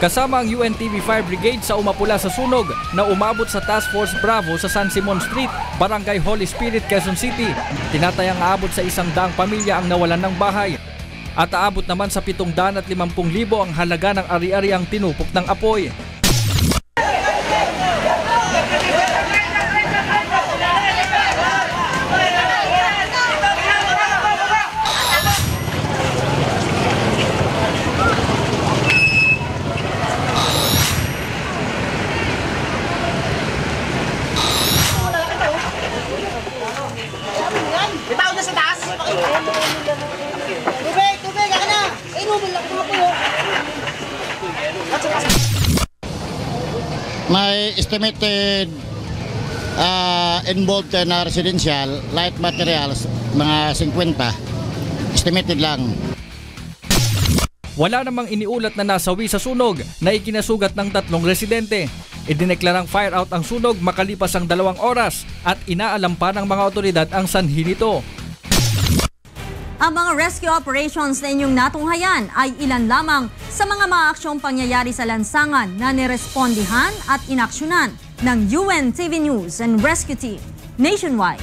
Kasama ang UNTV Fire Brigade sa umapula sa sunog na umabot sa Task Force Bravo sa San Simon Street, Barangay Holy Spirit, Quezon City. Tinatayang aabot sa 100 pamilya ang nawalan ng bahay. At aabot naman sa 750,000 ang halaga ng ari-ariang tinupok ng apoy. Bitaw na sa taas. Tubig, tubig, ako na. Inumin lang mga puyo. May estimated involved na residential, light materials, mga 50. Estimated lang. Wala namang iniulat na nasawi sa sunog na ikinasugat ng 3 residente. Idineklarang fire out ang sunog makalipas ang 2 oras at inaalam pa ng mga otoridad ang sanhi nito. Ang mga rescue operations na inyong natunghayan ay ilan lamang sa mga maaksyong pangyayari sa lansangan na nirespondihan at inaksyonan ng UNTV News and Rescue Team nationwide.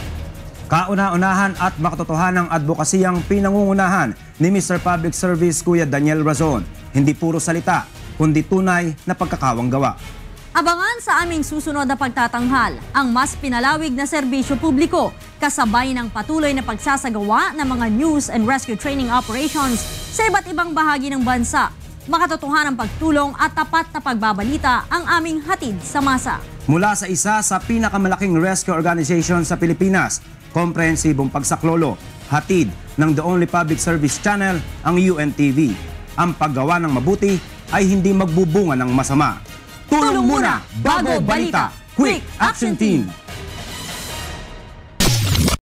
Kauna-unahan at makatotohanang advokasiyang pinangungunahan ni Mr. Public Service Kuya Daniel Razon. Hindi puro salita, kundi tunay na pagkakawanggawa. Abangan sa aming susunod na pagtatanghal ang mas pinalawig na serbisyo publiko kasabay ng patuloy na pagsasagawa ng mga news and rescue training operations sa iba't ibang bahagi ng bansa. Makatotohanang pagtulong at tapat na pagbabalita ang aming hatid sa masa. Mula sa isa sa pinakamalaking rescue organization sa Pilipinas, komprehensibong pagsaklolo, hatid ng The Only Public Service Channel ang UNTV. Ang paggawa ng mabuti ay hindi magbubunga ng masama. Tulong muna bago balita. Quick Action Team!